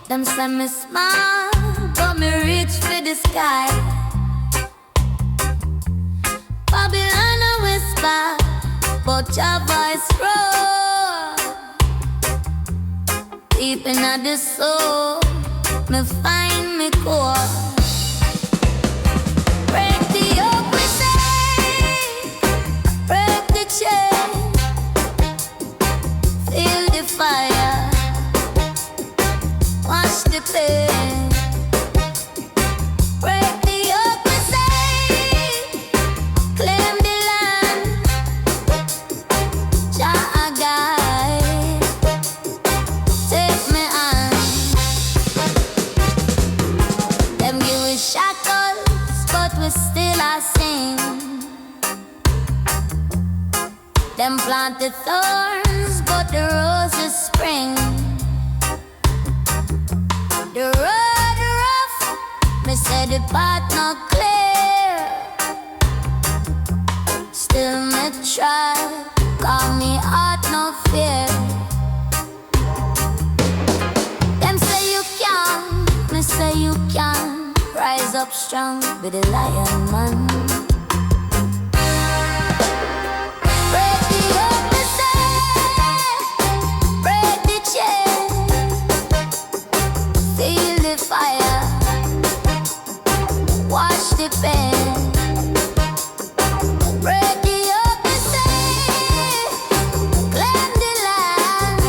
Them say me small, but me reach for the sky. Babylon a whisper, but your voice roar. Deep in the soul, me find me core. Break the yoke, we say. Break the chain. Feel the fire. Wash the pain. Break the yoke, we say. Claim the land. Jah guide. Take me on. Them give us shackles, but we still are sing. Them plant the thorns, but the roses spring. The road rough, me say the path not clear. Still me try, call me heart no fear. Them say you can, me say you can. Rise rise up strong with the lion man. Break the yoke, me say. Break the chain. Feel the fire. Wash the pain. Break the yoke, me say. Claim the land.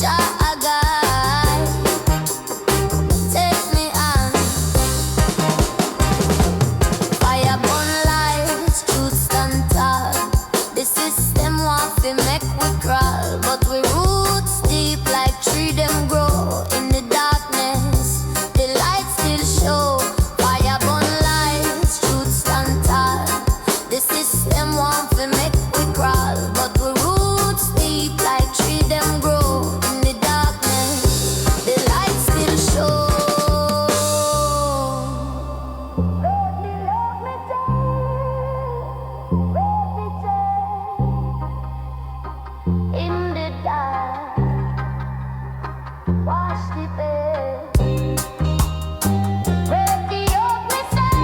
Jah a guide. Take me on. Fire burn lights, truth stand tall. The system want to make we crawl, but we roots deep like tree them grow. In the darkness, the light still show. Fire burn lights, truth stand tall. The system want to make we crawl, but we roots deep like tree them grow. In the darkness, the light still show. In the dark, wash the bed. Break the yoke, me say.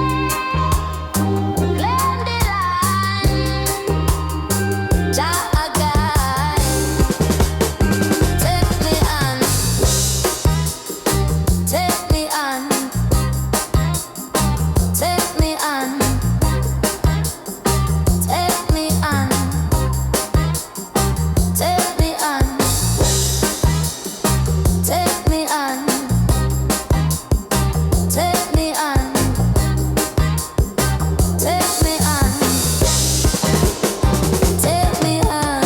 Claim the land. Jah a guide. Take me on. Take me on. Take me on. Take me on. Take me on. Take me on. Take me on. Take me on. Take me on.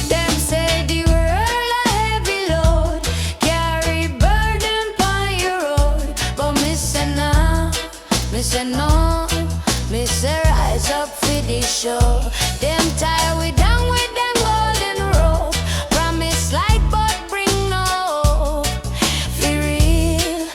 Them say the world a heavy load, carry burden pon your road. But me say no, me say rise up for the show. Them tie we down with them golden rope. Promise light but bring no hope. For real,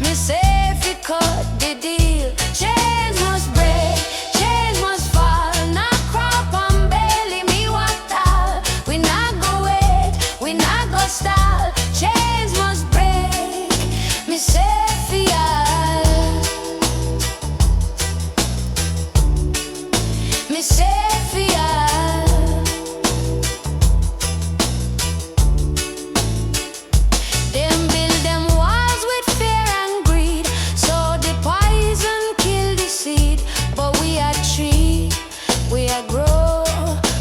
me say fi cut the deal. Chains must break, chains must fall. Not crop on belly, me what all. We not go wait, we not go stall. Chains must break, me say fi all. Me say fi all. Them build them walls with fear and greed, so the poison kill the seed. But we are tree, we are grow,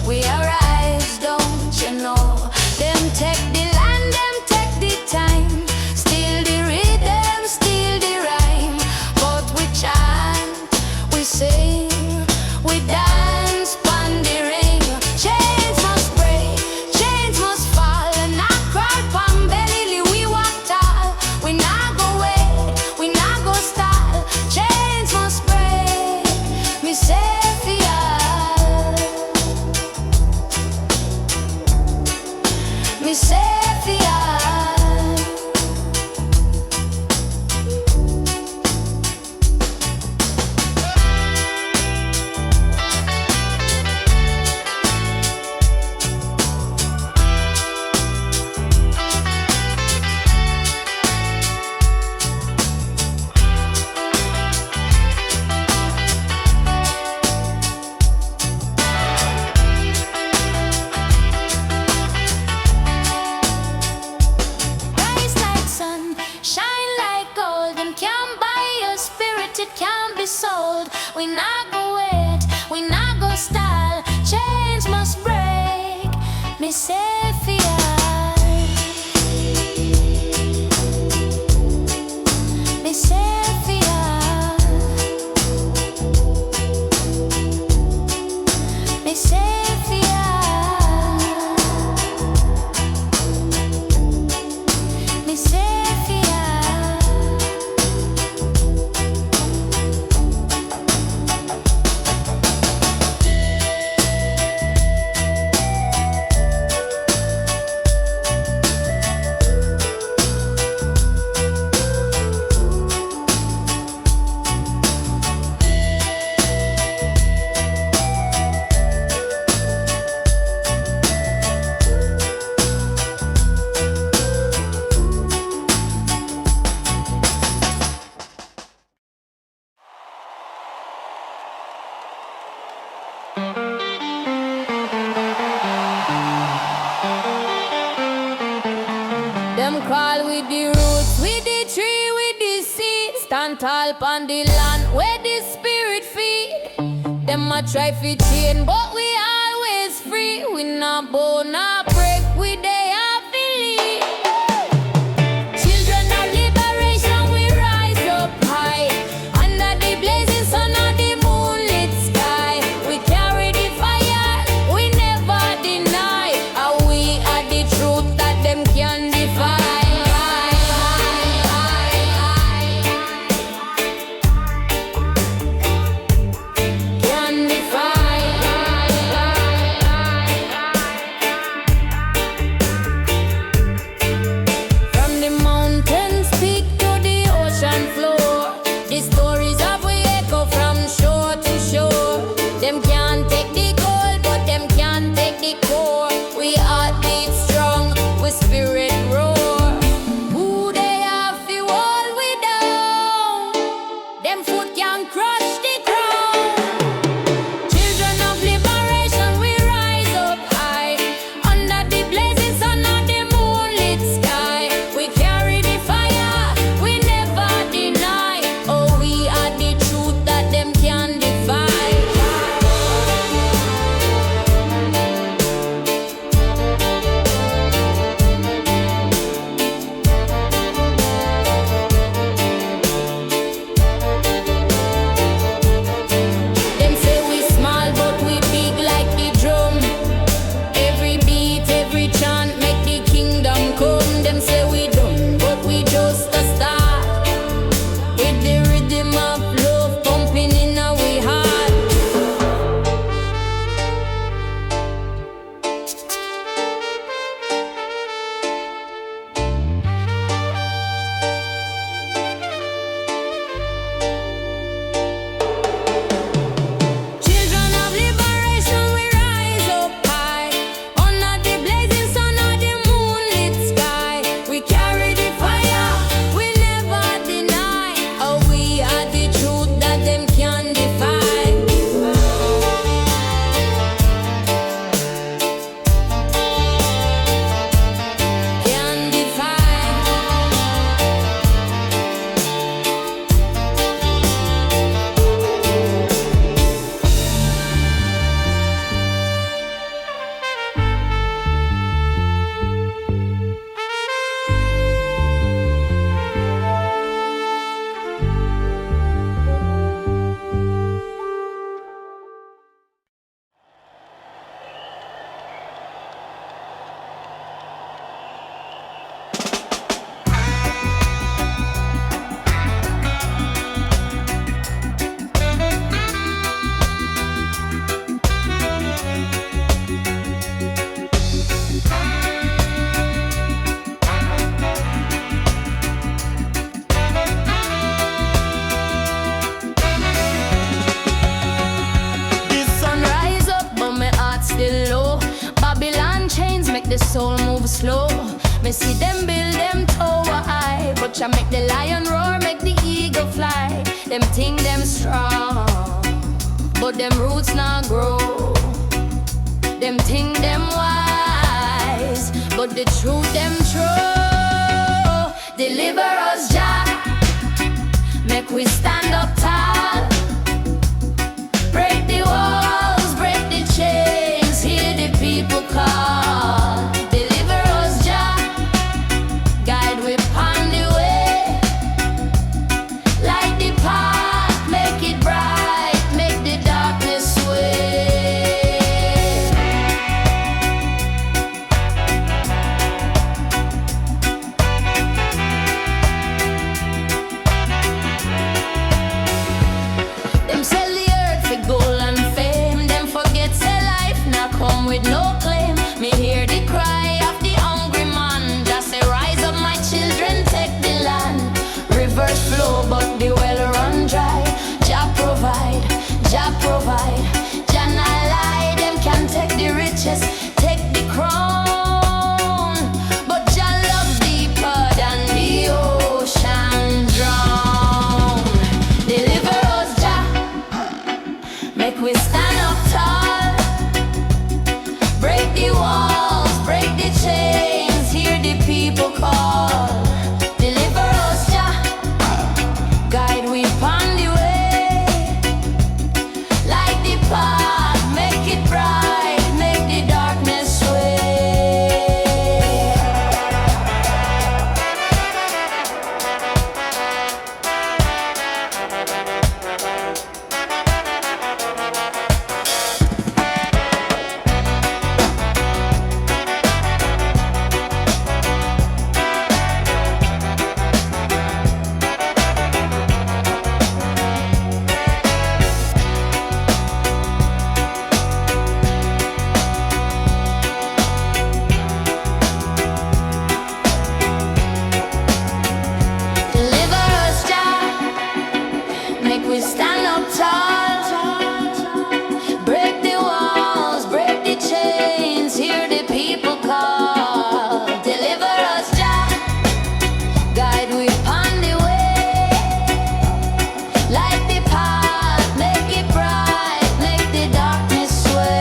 we are rise, don't you know? Them take the land, them take the time, steal the rhythm, steal the rhyme. But we chant, we sing, we dance pon the ring. Chains must break, chains must fall. Not crawl pon belly, we walk tall. We not go wait, we not go stall. Chains must break, me say fi all. Me say fi all. Rise like sun, shine like gold. Them can't buy your spirit, it can't be sold. We not go wait, we not go stall. Chains must break, me say fi all. Me say fi all. Me say fi all. Me say fi all. tall pon the land where the spirit feed. Them a try fi chain, but we always free. We not bow, not break, we dey have to lead. Children of liberation, we rise up high. Under the blazing sun of the moonlit sky, we carry the fire, we never deny. And we are the truth that them can defy. The soul move slow. Me see them build them tower high, but ya make the lion roar, make the eagle fly. Them think them strong, but them roots not grow. Them think them wise, but the truth them true. Deliver us, Jah, make we stand up tall. Break the walls, break the chains, hear the people call. With no claim, me hear the cry of the hungry man. Just say, rise up, my children, take the land. Rivers flow, but the well run dry. Jah provide, Jah provide. Jah not lie, them can take the riches, take the crown. But Jah love deeper than the ocean drown. Deliver us, Jah, make we stand up tall. Break the walls, break the chains, hear the people call. Deliver us, Jah, guide we stand up tall. Break the walls, break the chains, hear the people call. Deliver us, Jah, guide we upon the way. Light the path, make it bright, make the darkness sway.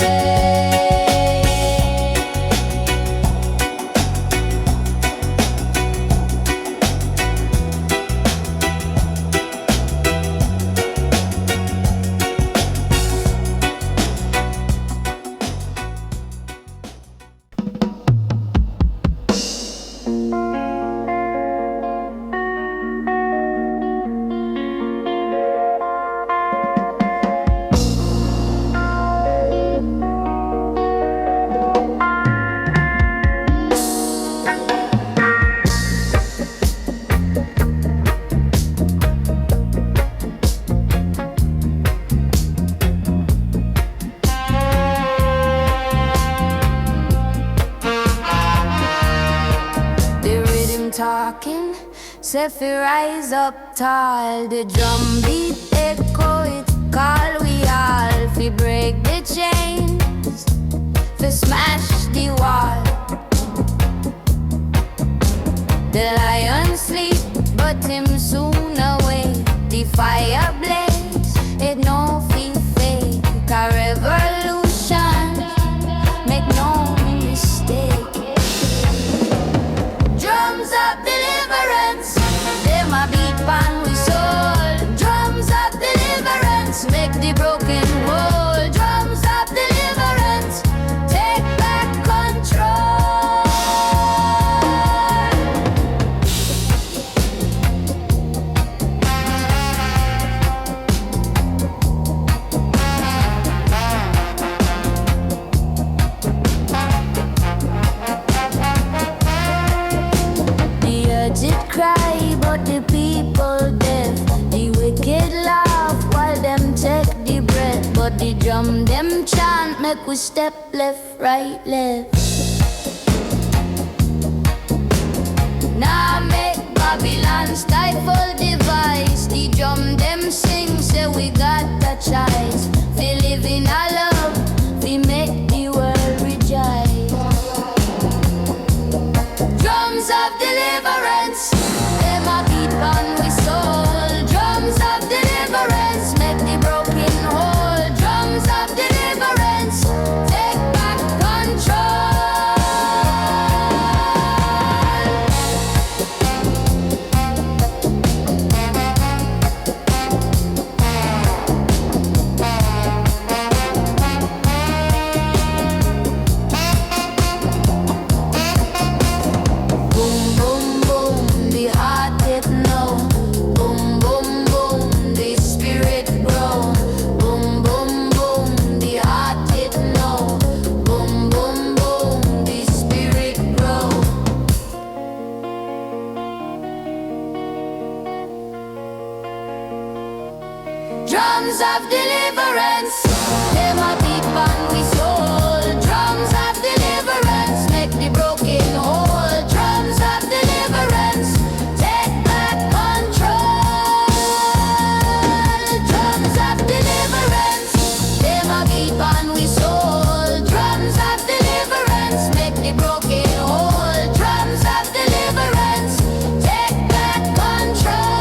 The rhythm talking, say fi rise up tall. The drum beat echo, it call we all fi break the chains, fi smash the wall. The lion sleep, but him soon awake. The fire blaze, it no fi fake. A revolution, make no mistake. Drums of deliverance, them a beat pan we soul. Drums of deliverance, make the broken whole. Drums of deliverance, take back control. The urgent cry, but the people deaf. The wicked laugh while them take the breath. But the drum them chant, make we step left, right, left. Now make Babylon stifle the voice. The drum them sing, say we got a choice. We live in our love, we make the world rejoice. Drums of deliverance, them a beat on we soul. Drums of deliverance, make the broken whole. Drums of deliverance, take back control. Boom, boom, boom, the heart it know. Boom, boom, boom, the spirit grow. Boom, boom, boom, the heart it know. Boom, boom, boom, the spirit grow. Drums of deliverance, them a beat on we soul. Drums of deliverance, make the broken whole. Drums of deliverance, take back control. Drums of deliverance, them a beat on we soul. Drums of deliverance, make the broken whole. Drums of deliverance, take back control.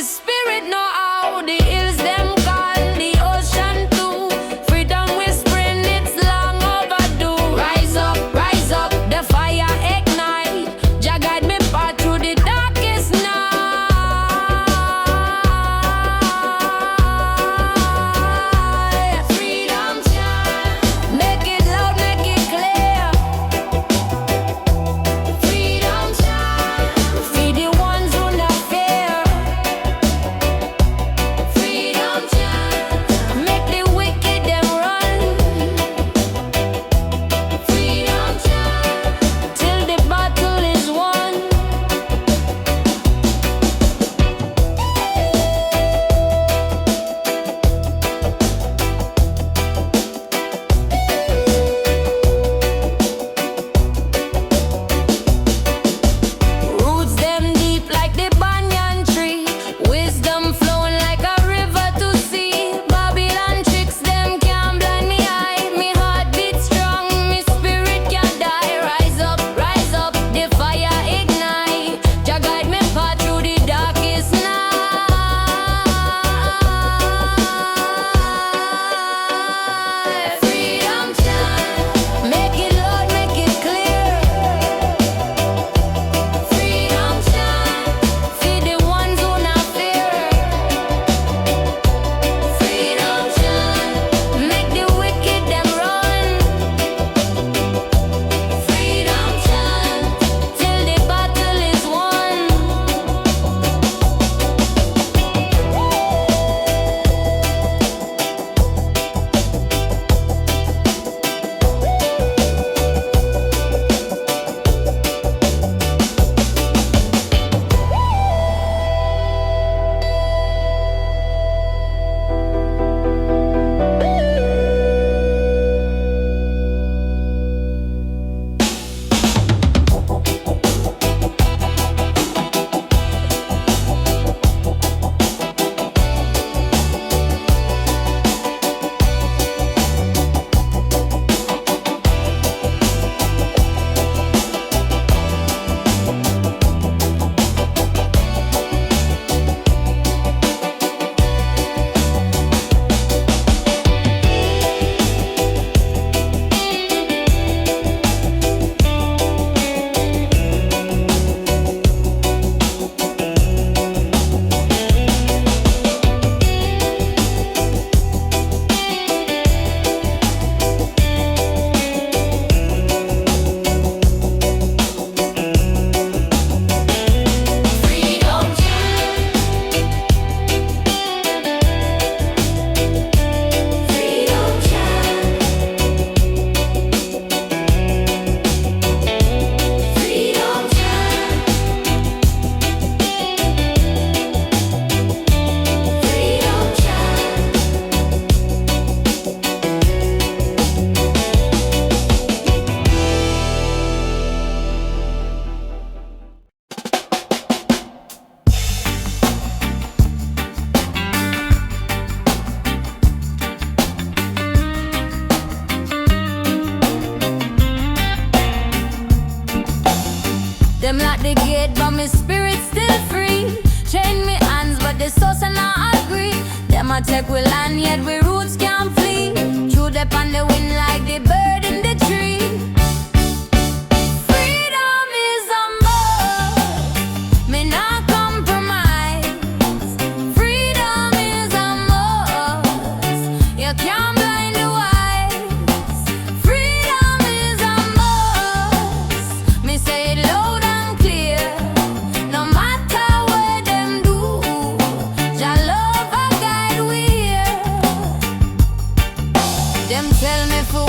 spirit know how. The hills them call, the ocean too. Freedom whispering, it's long overdue. Rise up, the fire ignite. Jah guide me path through the darkest night. Freedom chant, make it loud, make it clear. Freedom chant, feed the ones who not fear. Freedom chant, make the wicked them run. Freedom chant, till the battle is won. Roots them deep like the banyan tree. Wisdom flowing like a river to sea. Babylon tricks them can't blind me eye. Me heart beat strong, me spirit can't die. Rise up, the fire ignite. Jah guide me path through the darkest night. Freedom chant, make it loud, make it clear. Freedom chant, feed the ones who not fear. Freedom chant, make the wicked them run. Freedom chant, till the battle is won. Freedom chant, freedom chant, freedom chant, freedom chant. Them lock the gate, but my spirit still free. Chain me hands, but the source and I agree. Them a take we land, yet we roots can't flee. Through the on the wind like the bird in the tree. Freedom is a must, me not compromise. Freedom is a must, you can't blind the wise. Freedom is a must, me say it loud and clear. No matter what them do, Jah love a guide we here. Them tell me for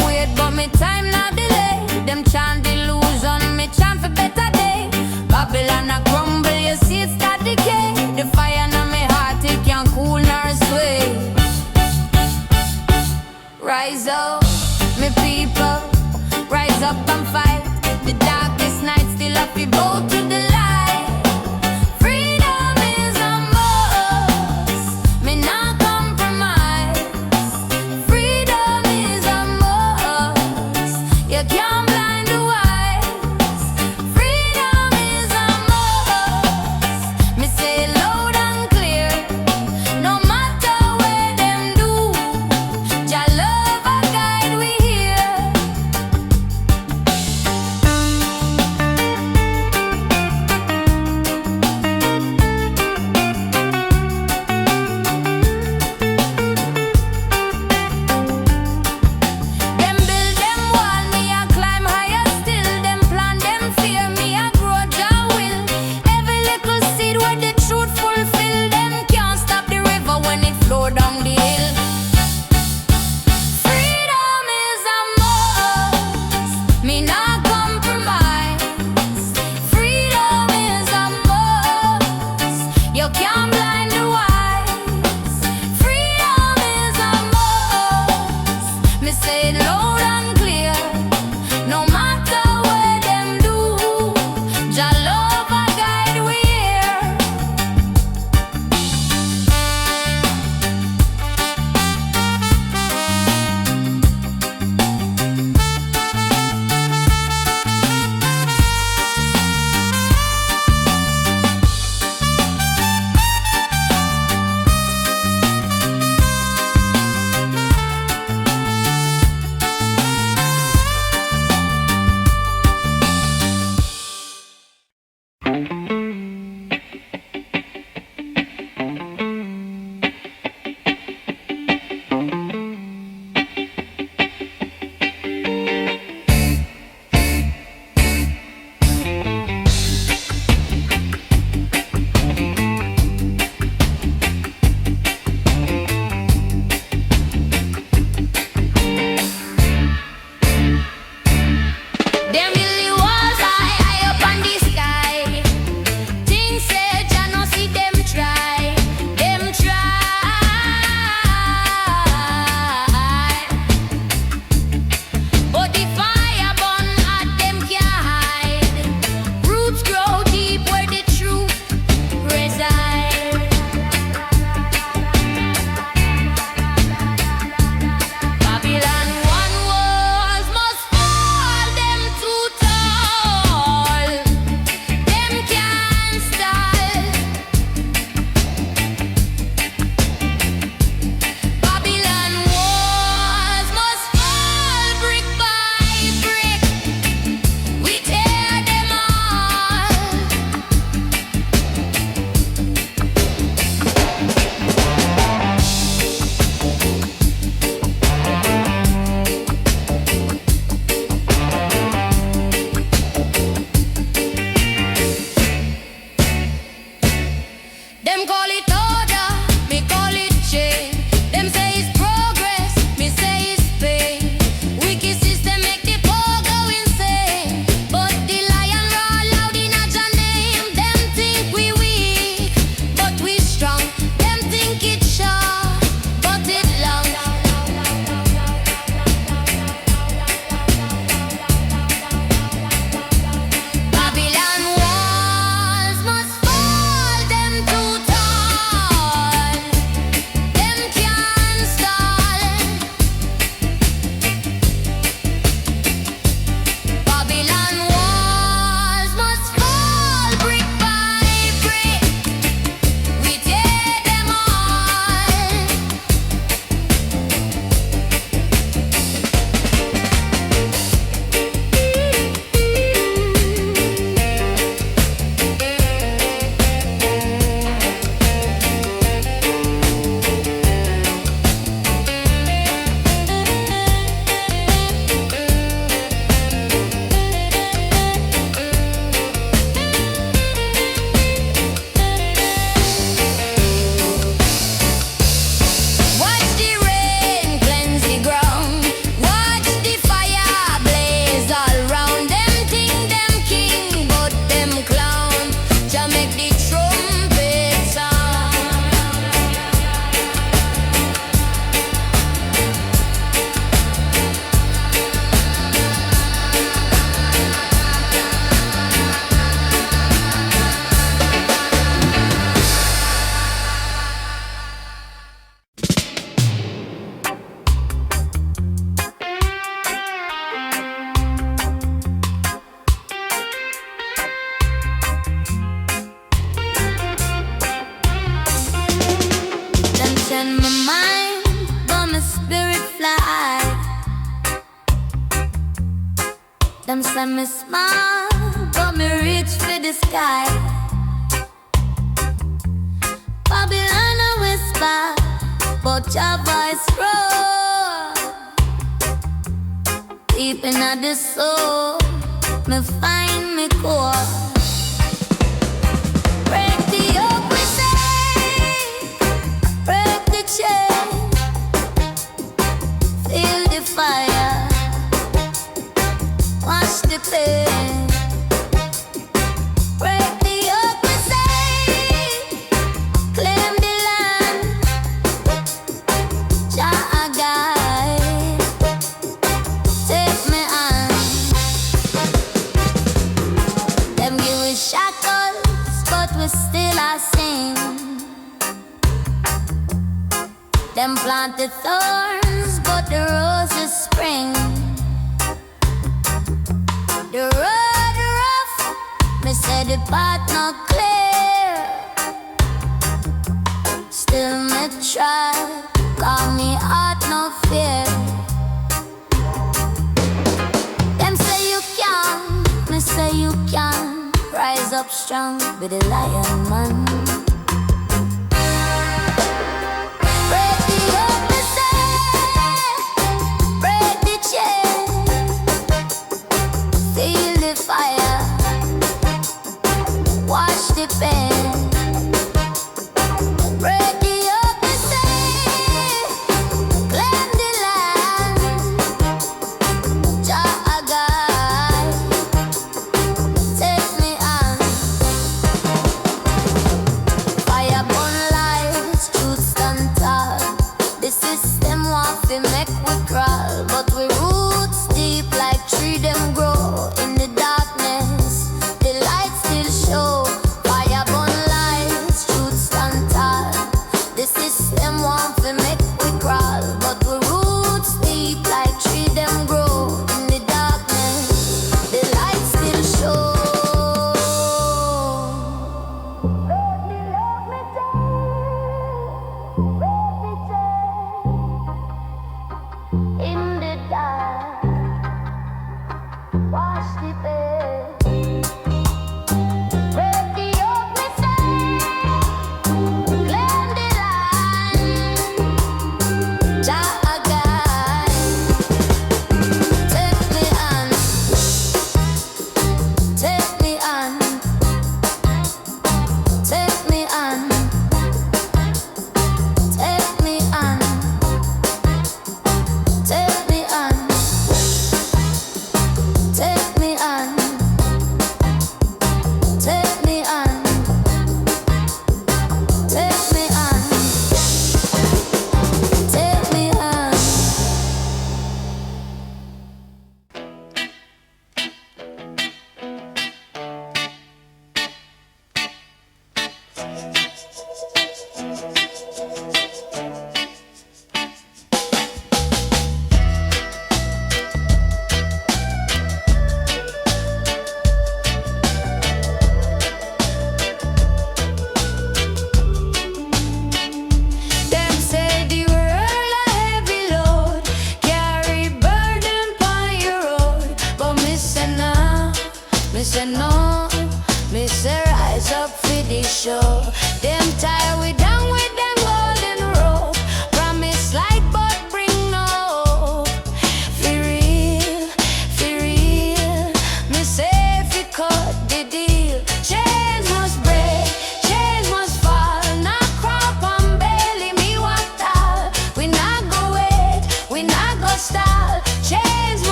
and my mind, but my spirit fly. Them say me small, but me reach for the sky. Babylon a whisper, but your voice roar. Deep in the soul, me find me core. Break the yoke, we say. Break the chain. Feel the fire. Wash the pain. Break the yoke, we say. Claim the land. Jah guide. Take me on. Them give us shackles, but we still are sing. Them plant the thorns, but the roses spring. The road rough, me say the path not clear. Still me try, call me heart no fear. Them say you can, me say you can. Rise up strong, be the lion man. Break the yoke, me say. Break the chain. Feel the fire. Wash the pain. Break the yoke, me say. Claim the land. Jah guide. Take me on. Fire burn lights, truth stand tall. The system want to make we crawl, but we roots deep like tree them grow. In the darkness, the light still show. Fire burn lights, truth stand tall. The system want to make we crawl, but we roots deep like tree them grow. In the darkness, the light still show.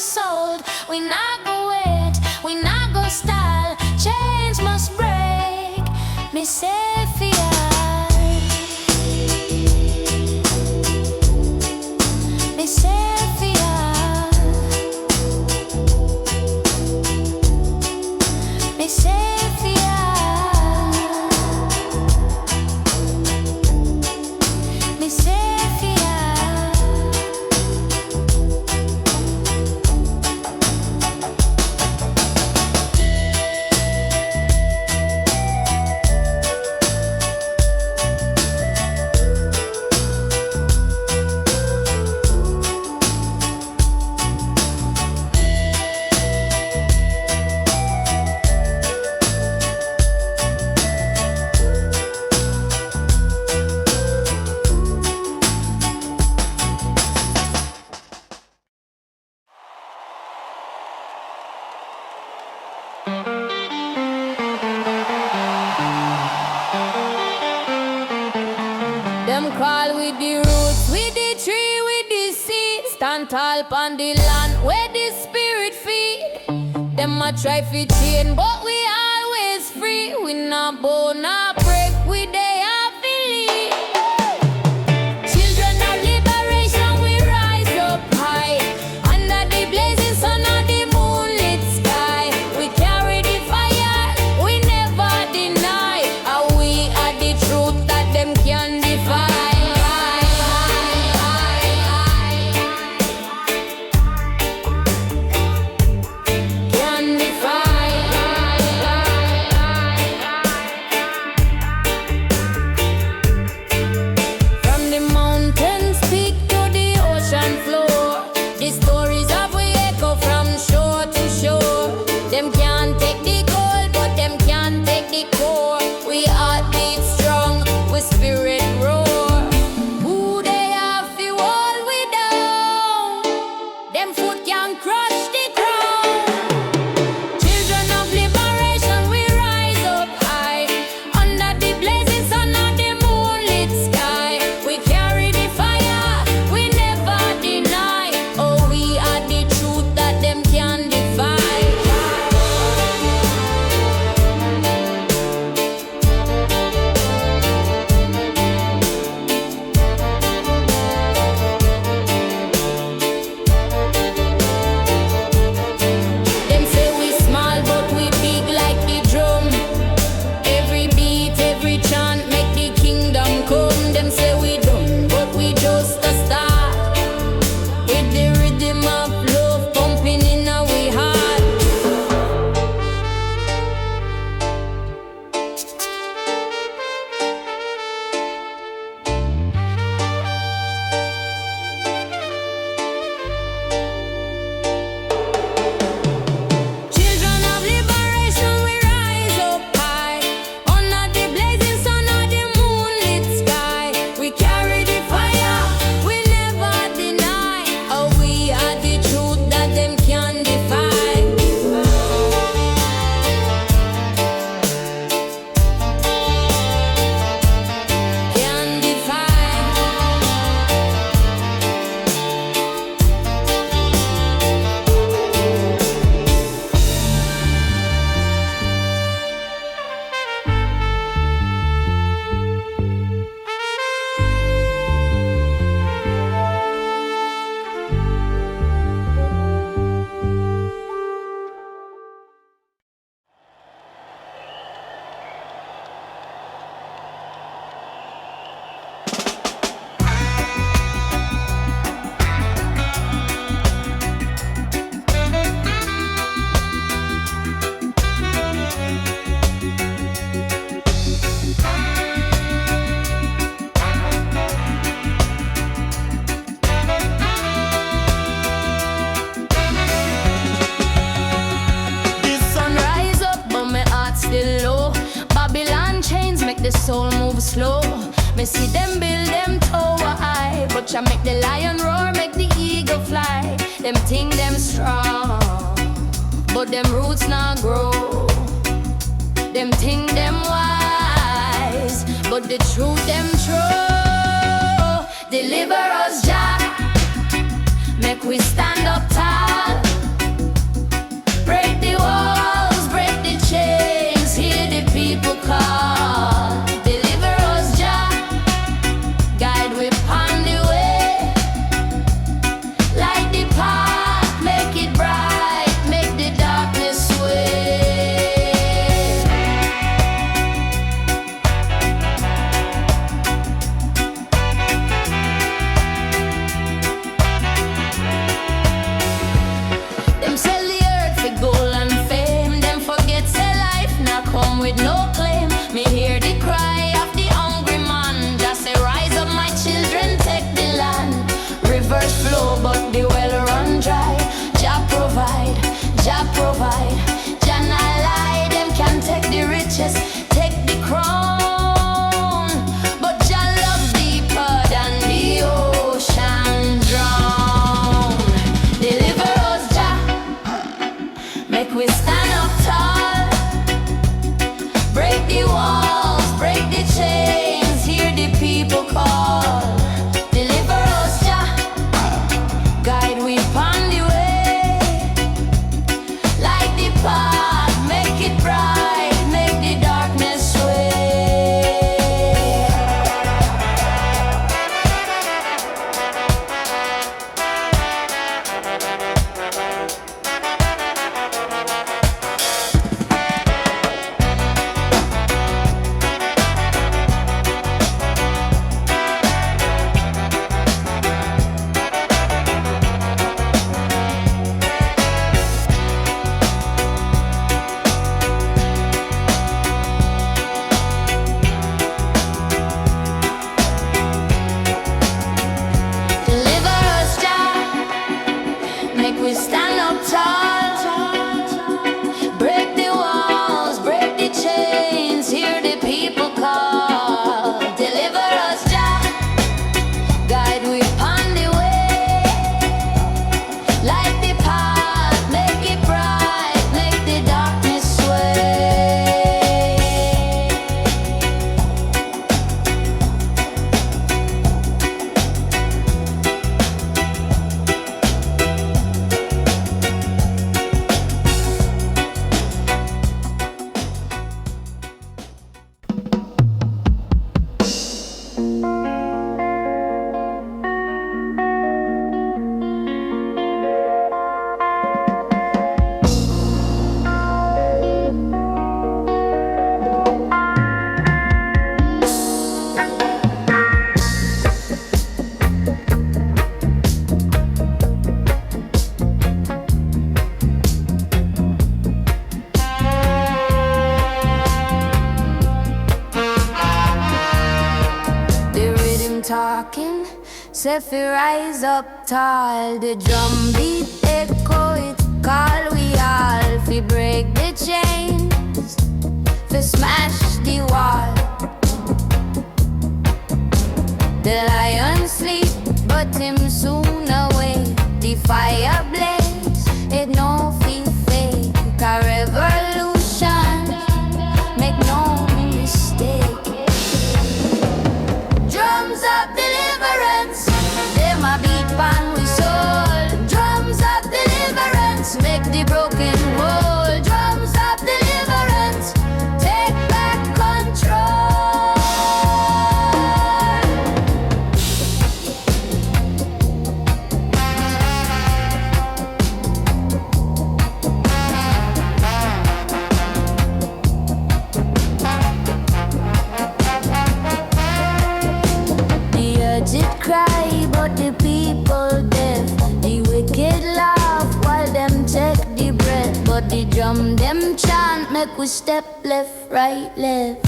sold. We not go wait, we not go style. Chains must break. Me say fear. Me say fear. Me say fear. Me say fear. Them call with the roots, with the tree, with the seed. Stand tall pon the land where the spirit feed. Them a try fi chain, but we always free. We not bow, not break, we dey have to lead. Children of liberation, we rise up high. Under the blazing sun of the moonlit sky. We carry the fire, we never deny. And we are the truth that them can defy. Can defy. From the mountains peak to the ocean floor, the stories of we echo from shore to shore. Them can't take the gold, but them can't take the core. We heartbeat strong, we spirit roar. Who they have to hold we down? Them foot can crush the crown. Children of liberation, we rise up high. Under the blazing sun of the moonlit sky. We carry the fire, we never deny. Oh, we are the truth that them can defy. Them say we small, but we big like the drum. Every beat, every chant make the kingdom come. Them say we done, but we just a start. With the rhythm of love pumping in our heart. Children of liberation, we rise up high. Under the blazing sun of the moonlit sky. We carry the fire, we never deny. Oh, we are the truth that them can defy. Can defy. The sun rise up, but my heart still low. Babylon chains make the soul move slow. Me see them build them tower high, but ya make the lion roar, make the eagle fly. Them think them strong, but them roots not grow. Them think them wise, but the truth them true. Deliver us, Jah, make we stand up tall. Now come with no claim. Me hear the cry of the hungry man. Just say rise up my children, take the land. Rivers flow but the well run dry. Jah provide, Jah provide. Jah not lie, them can take the riches, take the crown. But Jah love deeper than the ocean drown. Deliver us, Jah, make we stand up tall. Break the walls, break the chains, hear the people call. Deliver us, Jah, guide we upon the way. Light the path, make it bright, make the darkness sway. Deliver us, Jah, make we stand up tall. Break the walls, break the chains, hear the people call. Deliver us, Jah, guide we upon the way. Light the path, make it bright, make the darkness sway. The rhythm talking, say fi rise up tall. The drum beat echo, it call we all fi break the chains, fi smash the wall. The lion sleep, but him soon awake. The fire blaze, it no fi fake. A revolution, make no mistake. Drums of deliverance, them a beat pan we soul. Drums of deliverance, make the broken whole. Drums of deliverance, take back control. The urgent cry, but the people deaf. The wicked laugh while them take the breath. But the drum them chant, make we step left, right, left.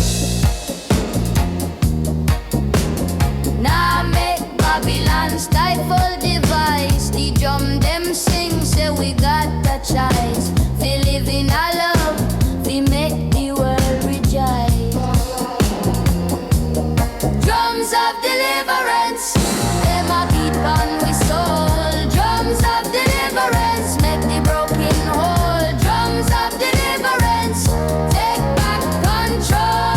Now make Babylon stifle the voice. The drum them sing, say we got a choice. We live in our love, we make the world rejoice. Drums of deliverance, them a beat on we soul. Drums of deliverance, make the broken whole. Drums of deliverance, take back control.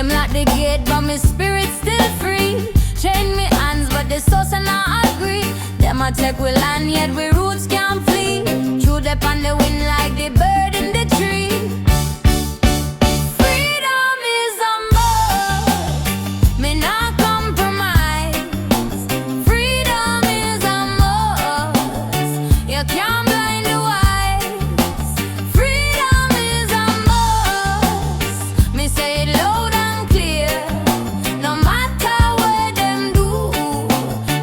Them lock the gate, but my spirit still free. Chain me hands, but the source and I agree. Them a take we land, yet we roots can't flee. Through the on the wind like the bird in the tree. Freedom is a must, me not compromise. Freedom is a must, you can't blind the wise. Freedom is a must, me say it loud and clear. No matter what them do,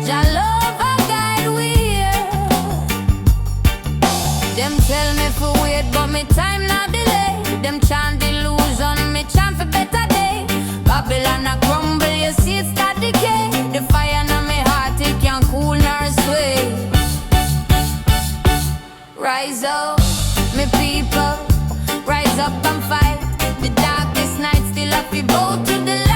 Jah love a guide we here. Them tell me for wait, but me time not delay. Them chant delusion, me chant for better day. Babylon a crumble, you see it start decay. The fire in me heart, it can't cool nor sway. Rise up, me people, rise up and fight. The darkest night still have to bow to the light.